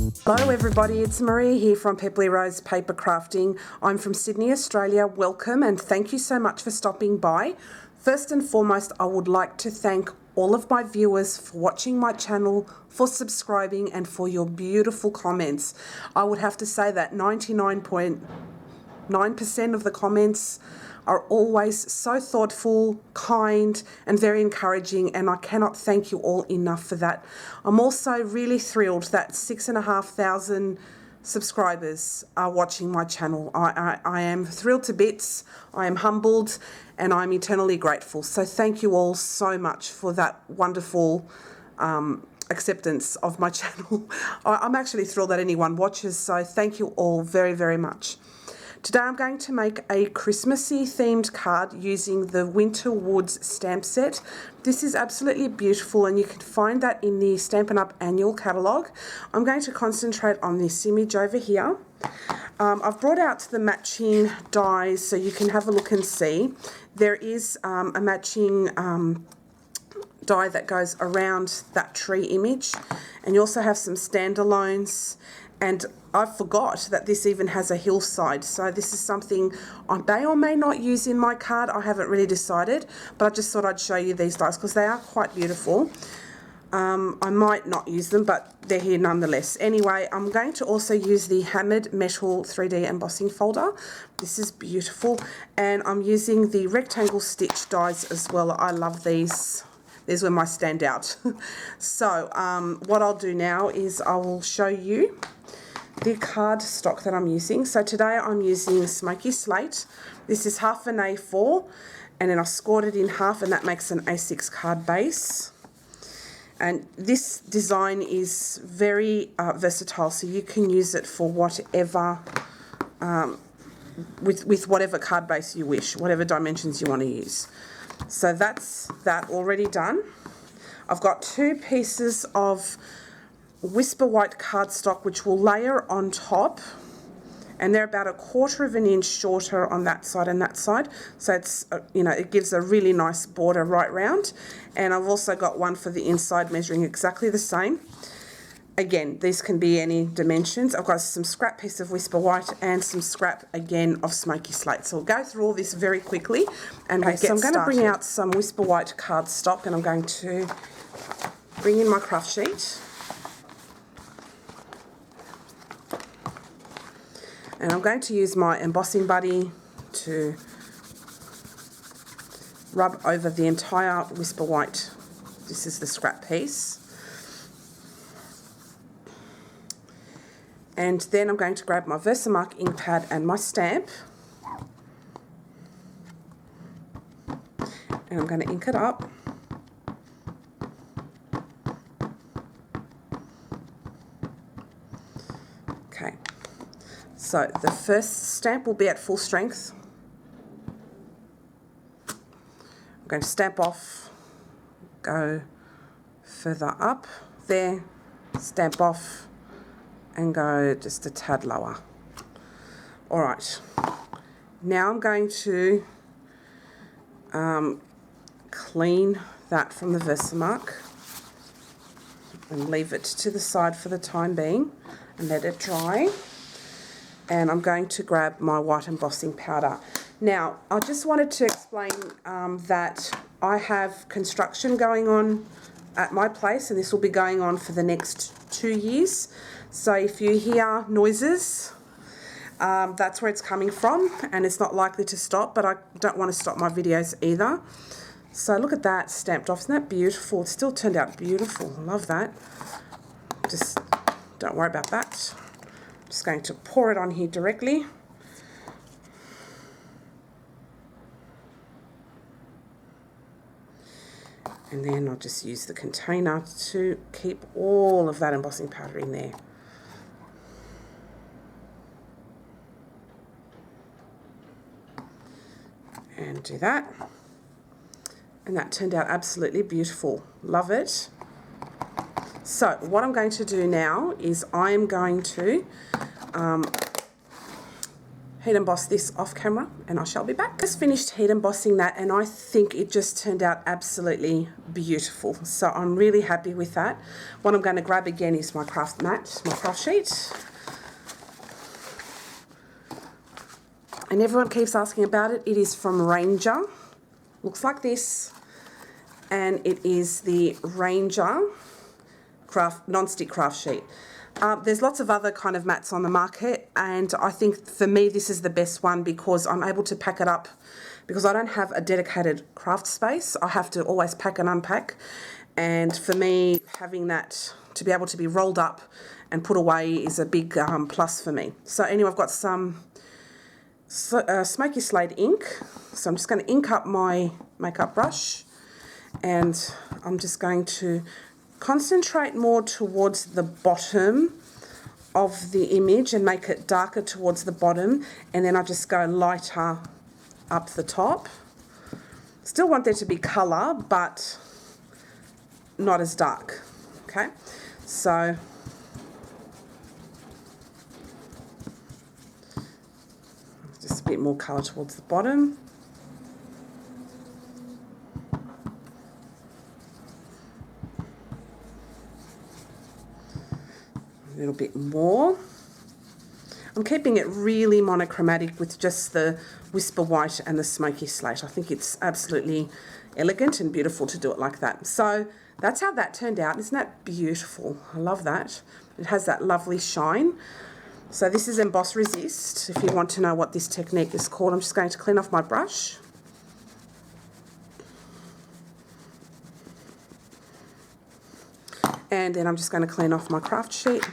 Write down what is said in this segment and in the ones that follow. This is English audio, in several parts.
Hello everybody, it's Maria here from Pepperly Rose Paper Crafting. I'm from Sydney, Australia. Welcome and thank you so much for stopping by. First and foremost, I would like to thank all of my viewers for watching my channel, for subscribing and for your beautiful comments. I would have to say that 99.9% of the comments are always so thoughtful, kind and very encouraging, and I cannot thank you all enough for that. I'm also really thrilled that 6,500 subscribers are watching my channel. I am thrilled to bits, I am humbled and I'm eternally grateful. So thank you all so much for that wonderful acceptance of my channel. I'm actually thrilled that anyone watches, so thank you all very, very much. Today I'm going to make a Christmassy themed card using the Winter Woods stamp set. This is absolutely beautiful and you can find that in the Stampin' Up annual catalogue. I'm going to concentrate on this image over here. I've brought out the matching dies so you can have a look and see. There is a matching die that goes around that tree image, and you also have some standalones, and I forgot that this even has a hillside, so this is something I may or may not use in my card. I haven't really decided, but I just thought I'd show you these dies because they are quite beautiful. I might not use them, but they're here nonetheless. Anyway, I'm going to also use the Hammered Metal 3D Embossing Folder. This is beautiful, and I'm using the rectangle stitch dies as well. I love these. These were my standout. So what I'll do now is I will show you the card stock that I'm using. So today I'm using Smoky Slate. This is half an A4 and then I scored it in half, and that makes an A6 card base. And this design is very versatile, so you can use it for whatever, with whatever card base you wish, whatever dimensions you want to use. So that's that already done. I've got two pieces of Whisper White cardstock which will layer on top, and they're about 1/4 inch shorter on that side and that side, so it's it gives a really nice border right round. And I've also got one for the inside measuring exactly the same. Again, these can be any dimensions. I've got some scrap piece of Whisper White and some scrap again of Smoky Slate. So we'll go through all this very quickly and we'll get started. So I'm going to bring out some Whisper White cardstock, and I'm going to bring in my craft sheet. And I'm going to use my embossing buddy to rub over the entire Whisper White. This is the scrap piece. And then I'm going to grab my Versamark ink pad and my stamp. And I'm going to ink it up. Okay. So the first stamp will be at full strength. I'm going to stamp off, go further up there, stamp off, and go just a tad lower. Alright, now I'm going to clean that from the Versamark and leave it to the side for the time being and let it dry. And I'm going to grab my white embossing powder. Now, I just wanted to explain that I have construction going on at my place, and this will be going on for the next 2 years. So if you hear noises, that's where it's coming from, and it's not likely to stop, but I don't want to stop my videos either. So look at that stamped off. Isn't that beautiful? It still turned out beautiful. I love that. Just don't worry about that. I'm just going to pour it on here directly. And then I'll just use the container to keep all of that embossing powder in there. And do that. And that turned out absolutely beautiful. Love it. So what I'm going to do now is I'm going to heat emboss this off camera and I shall be back. Just finished heat embossing that and I think it just turned out absolutely beautiful. So I'm really happy with that. What I'm going to grab again is my craft mat, my craft sheet. And everyone keeps asking about it. It is from Ranger. Looks like this. And it is the Ranger non-stick craft sheet. There's lots of other kind of mats on the market, and I think for me this is the best one because I'm able to pack it up because I don't have a dedicated craft space. I have to always pack and unpack, and for me having that to be able to be rolled up and put away is a big plus for me. So anyway, I've got some smoky slate ink, so I'm just going to ink up my makeup brush, and I'm just going to concentrate more towards the bottom of the image and make it darker towards the bottom, and then I just go lighter up the top. Still want there to be colour, but not as dark. Okay, so just a bit more colour towards the bottom. A little bit more. I'm keeping it really monochromatic with just the whisper white and the smoky slate. I think it's absolutely elegant and beautiful to do it like that. So that's how that turned out. Isn't that beautiful? I love that. It has that lovely shine. So this is Emboss Resist. If you want to know what this technique is called, I'm just going to clean off my brush. And then I'm just going to clean off my craft sheet.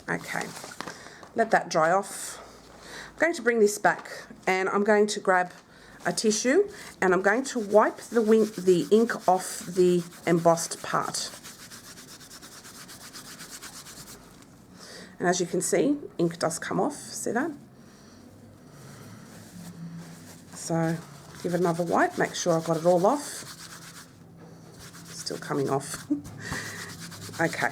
Okay, let that dry off. I'm going to bring this back and I'm going to grab a tissue and I'm going to wipe the ink off the embossed part. And as you can see, ink does come off, see that? So give it another wipe, make sure I've got it all off. Still coming off. Okay.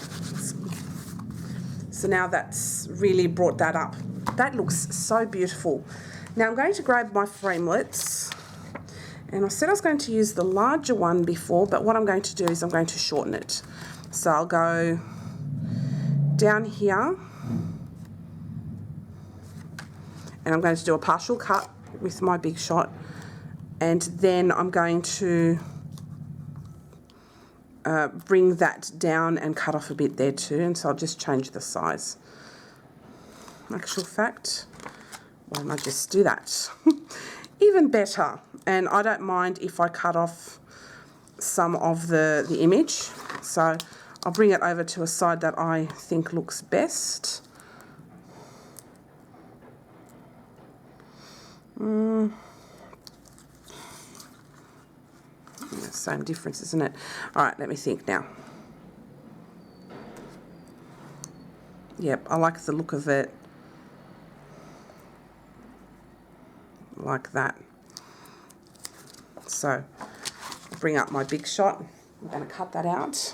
So now that's really brought that up. That looks so beautiful. Now I'm going to grab my framelits, and I said I was going to use the larger one before, but what I'm going to do is I'm going to shorten it. So I'll go down here, and I'm going to do a partial cut with my big shot, and then I'm going to bring that down and cut off a bit there too, and so I'll just change the size. Actual fact, why don't I just do that? Even better. And I don't mind if I cut off some of the image, so I'll bring it over to a side that I think looks best. Same difference, isn't it? All right, let me think now. Yep, I like the look of it like that. So I'll bring up my big shot. I'm going to cut that out.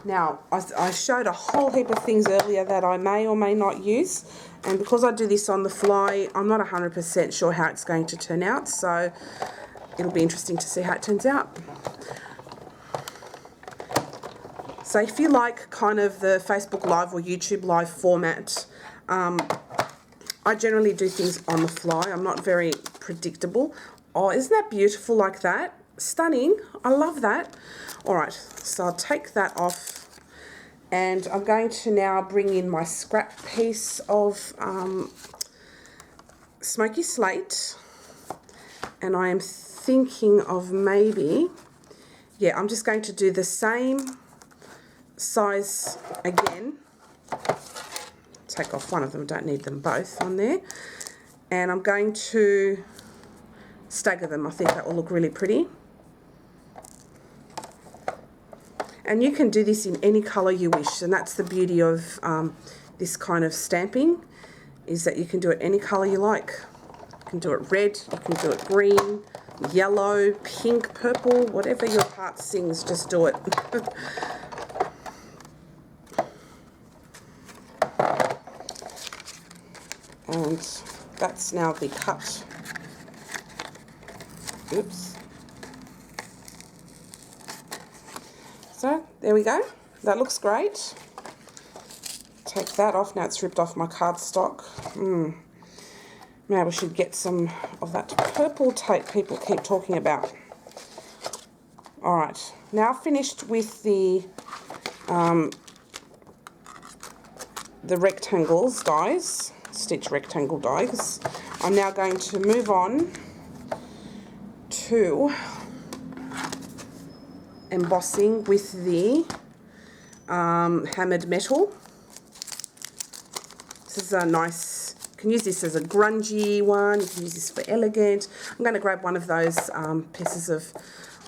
Now, I showed a whole heap of things earlier that I may or may not use, and because I do this on the fly, I'm not 100% sure how it's going to turn out, so it'll be interesting to see how it turns out. So if you like kind of the Facebook Live or YouTube Live format, I generally do things on the fly. I'm not very predictable. Oh, isn't that beautiful like that? Stunning. I love that. All right, so I'll take that off, and I'm going to now bring in my scrap piece of smoky slate, and I am thinking of maybe, yeah, I'm just going to do the same size again. Take off one of them, don't need them both on there, and I'm going to stagger them. I think that will look really pretty. And you can do this in any colour you wish, and that's the beauty of this kind of stamping, is that you can do it any colour you like. You can do it red, you can do it green, yellow, pink, purple, whatever your heart sings, just do it. And that's now the cut. Oops. So there we go. That looks great. Take that off. Now it's ripped off my cardstock. Maybe we should get some of that purple tape people keep talking about. Alright, now finished with the rectangles dies, stitch rectangle dies. I'm now going to move on to embossing with the hammered metal. This is a nice, you can use this as a grungy one, you can use this for elegant. I'm going to grab one of those pieces of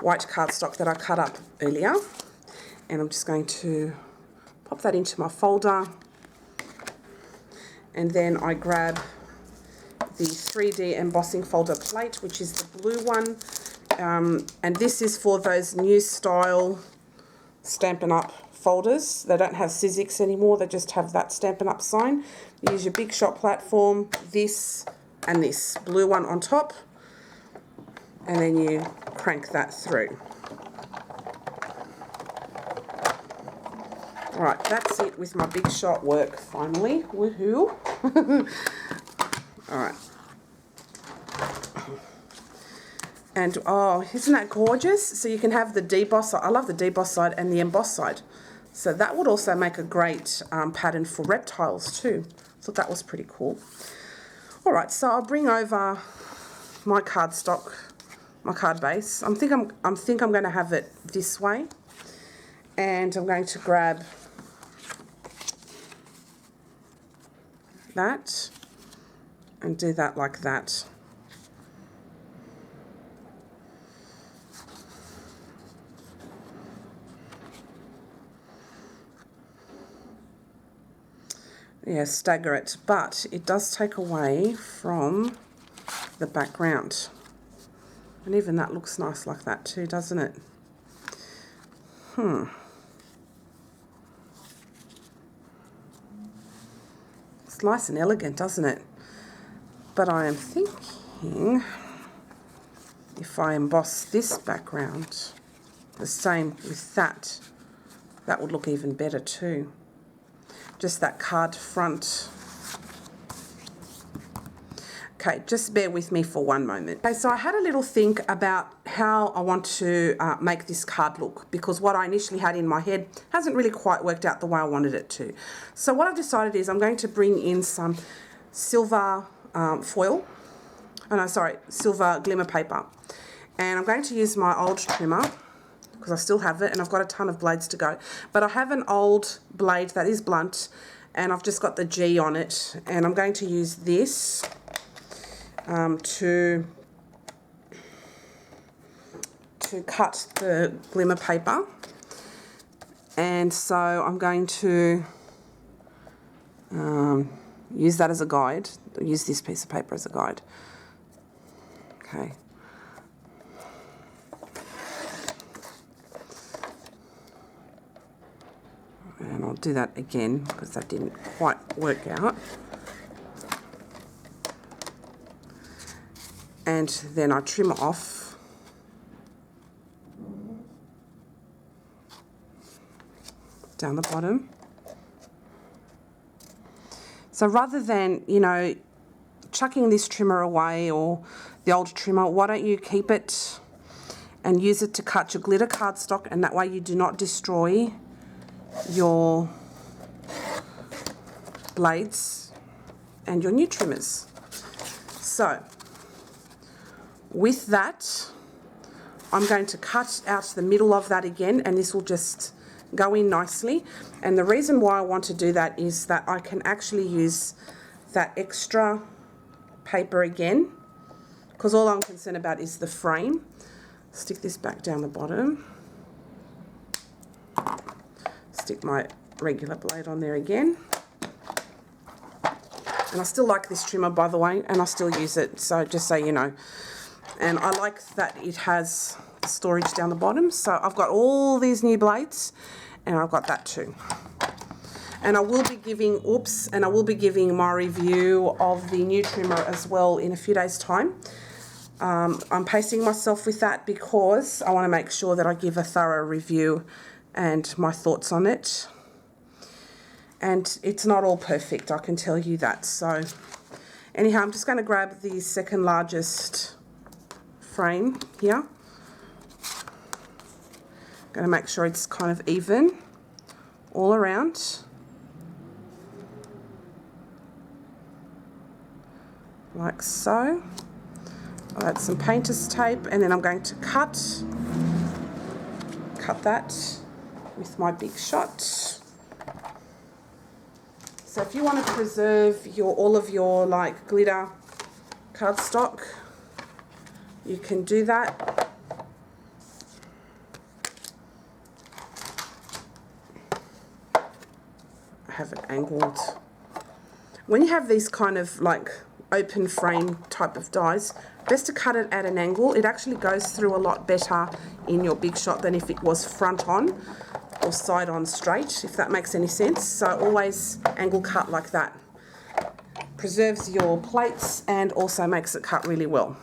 white cardstock that I cut up earlier, and I'm just going to pop that into my folder, and then I grab the 3D embossing folder plate, which is the blue one, and this is for those new style Stampin' Up folders. They don't have Sizzix anymore, they just have that Stampin' Up sign. You use your Big Shot platform, this and this blue one on top, and then you crank that through. Alright, that's it with my Big Shot work finally. Woohoo! Alright. And oh, isn't that gorgeous? So you can have the deboss, I love the deboss side and the emboss side. So that would also make a great pattern for reptiles too. I thought that was pretty cool. Alright, so I'll bring over my cardstock, my card base. I think I'm going to have it this way. And I'm going to grab that and do that like that. Yeah, stagger it, but it does take away from the background. And even that looks nice like that too, doesn't it? It's nice and elegant, doesn't it? But I am thinking if I emboss this background the same with that, that would look even better too. Just that card front. Okay, just bear with me for one moment. Okay, so I had a little think about how I want to make this card look, because what I initially had in my head hasn't really quite worked out the way I wanted it to. So what I've decided is I'm going to bring in some silver foil, silver glimmer paper. And I'm going to use my old trimmer, because I still have it and I've got a ton of blades to go. But I have an old blade that is blunt and I've just got the G on it, and I'm going to use this to cut the glimmer paper. And so I'm going to use that as a guide, use this piece of paper as a guide. Okay. And I'll do that again because that didn't quite work out. And then I trim off down the bottom. So rather than, you know, chucking this trimmer away or the old trimmer, why don't you keep it and use it to cut your glitter cardstock, and that way you do not destroy your blades and your new trimmers. So with that, I'm going to cut out the middle of that again, and this will just go in nicely. And the reason why I want to do that is that I can actually use that extra paper again, because all I'm concerned about is the frame. Stick this back down the bottom. Stick my regular blade on there again. And I still like this trimmer, by the way, and I still use it, so just so you know. And I like that it has storage down the bottom. So I've got all these new blades, and I've got that too. And I will be giving, my review of the new trimmer as well in a few days' time. I'm pacing myself with that because I want to make sure that I give a thorough review and my thoughts on it. And it's not all perfect, I can tell you that. So anyhow, I'm just going to grab the second largest frame here. Going to make sure it's kind of even all around. Like so. I'll add some painter's tape, and then I'm going to cut that with my big shot. So if you want to preserve all of your like glitter cardstock, you can do that. I have it angled. When you have these kind of like open frame type of dies, best to cut it at an angle. It actually goes through a lot better in your big shot than if it was front on or side on straight, if that makes any sense. So always angle cut like that. Preserves your plates and also makes it cut really well.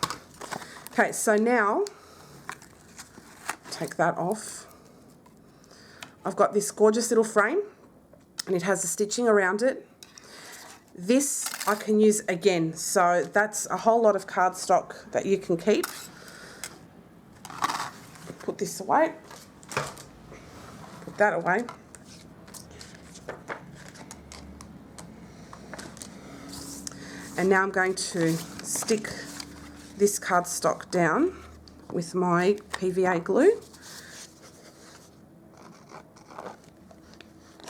Okay, so now take that off. I've got this gorgeous little frame and it has the stitching around it. This I can use again, so that's a whole lot of cardstock that you can keep. Put this away. Put that away. And now I'm going to stick this cardstock down with my PVA glue.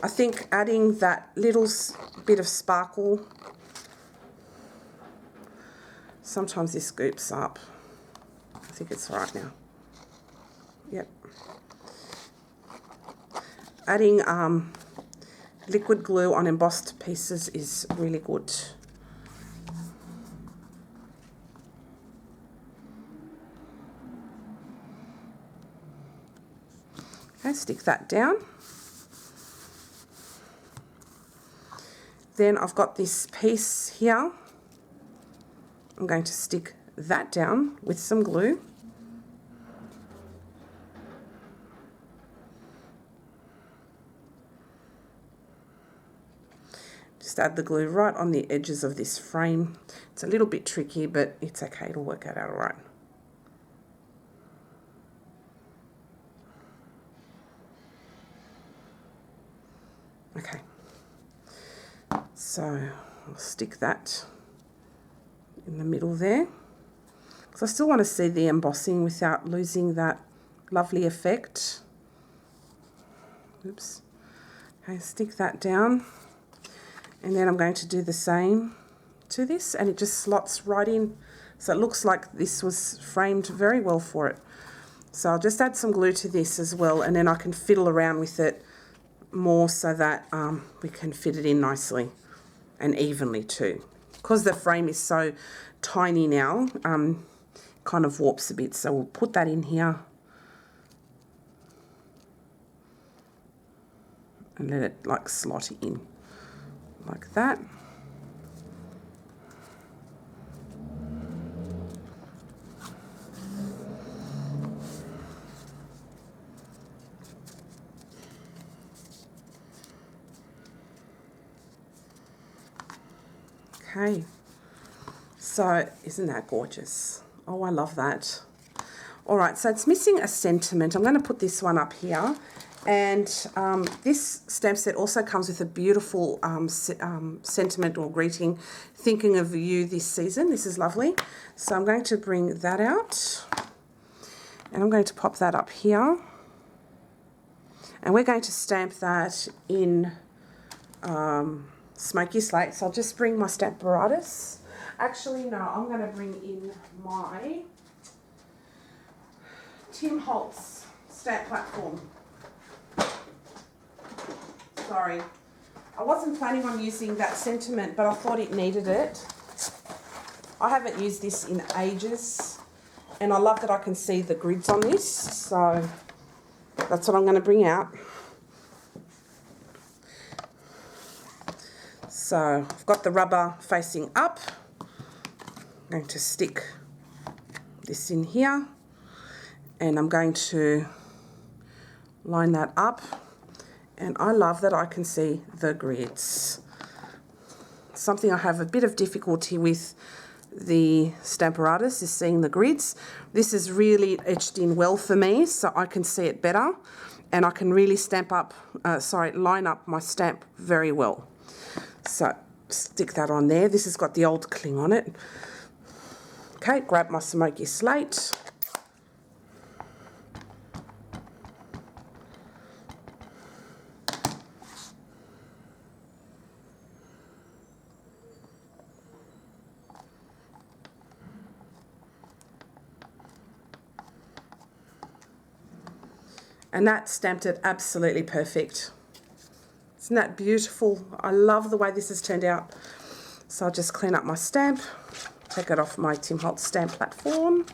I think adding that little bit of sparkle, sometimes this scoops up. I think it's right now. Yep. Adding liquid glue on embossed pieces is really good. Okay, stick that down. Then I've got this piece here. I'm going to stick that down with some glue. Just add the glue right on the edges of this frame. It's a little bit tricky, but it's okay, it'll work out all right. Okay. So I'll stick that in the middle there, because I still want to see the embossing without losing that lovely effect. Oops. Okay, stick that down, and then I'm going to do the same to this, and it just slots right in, so it looks like this was framed very well for it. So I'll just add some glue to this as well, and then I can fiddle around with it more so that we can fit it in nicely and evenly too. Because the frame is so tiny now, kind of warps a bit, so we'll put that in here and let it like slot in like that. Okay, so isn't that gorgeous? Oh, I love that. All right, so it's missing a sentiment. I'm going to put this one up here. And this stamp set also comes with a beautiful sentiment or greeting, thinking of you this season. This is lovely. So I'm going to bring that out. And I'm going to pop that up here. And we're going to stamp that in Smoky Slate. So I'll just bring my stamp apparatus. Actually, no, I'm going to bring in my Tim Holtz stamp platform. Sorry, I wasn't planning on using that sentiment, but I thought it needed it. I haven't used this in ages, And I love that I can see the grids on this, so that's what I'm going to bring out. So I've got the rubber facing up. I'm going to stick this in here, and I'm going to line that up. And I love that I can see the grids. Something I have a bit of difficulty with the Stamparatus is seeing the grids. This is really etched in well for me, so I can see it better, and I can really line up my stamp very well. So stick that on there. This has got the old cling on it. Okay, grab my smoky slate. And that stamped it absolutely perfect. Isn't that beautiful? I love the way this has turned out. So I'll just clean up my stamp, take it off my Tim Holtz stamp platform.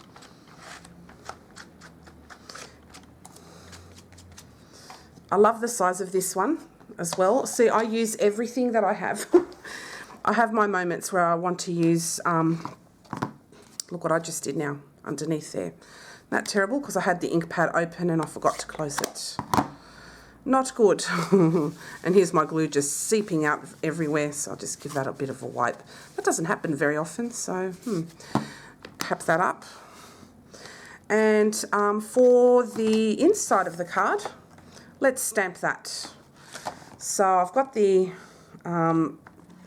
I love the size of this one as well. See, I use everything that I have. I have my moments where I want to use, look what I just did now underneath there. Isn't that terrible? Because I had the ink pad open and I forgot to close it. Not good. And here's my glue just seeping out everywhere, so I'll just give that a bit of a wipe. That doesn't happen very often, so tap that up. And for the inside of the card, let's stamp that. So I've got the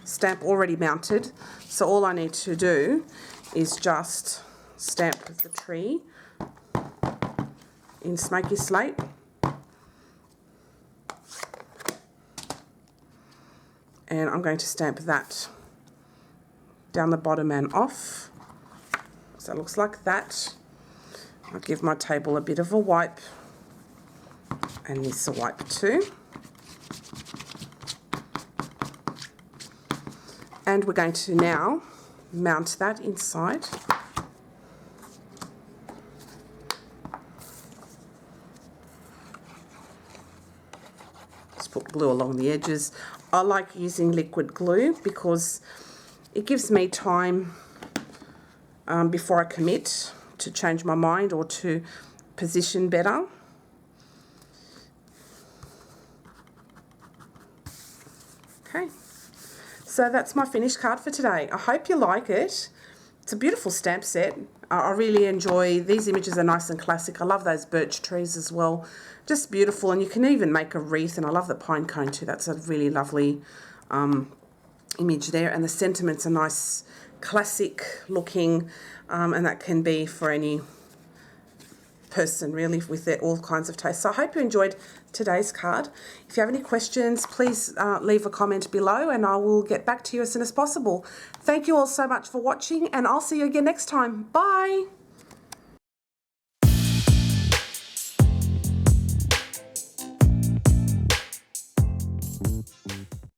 stamp already mounted, so all I need to do is just stamp the tree in smoky slate. And I'm going to stamp that down the bottom and off. So it looks like that. I'll give my table a bit of a wipe, and this a wipe too. And we're going to now mount that inside. Just put glue along the edges. I like using liquid glue because it gives me time before I commit to change my mind or to position better. Okay, so that's my finished card for today. I hope you like it. It's a beautiful stamp set. I really enjoy, these images are nice and classic. I love those birch trees as well. Just beautiful, and you can even make a wreath, and I love the pine cone too. That's a really lovely image there, and the sentiments are nice, classic looking, and that can be for any person really with all kinds of tastes. So I hope you enjoyed today's card. If you have any questions, please leave a comment below and I will get back to you as soon as possible. Thank you all so much for watching, and I'll see you again next time. Bye!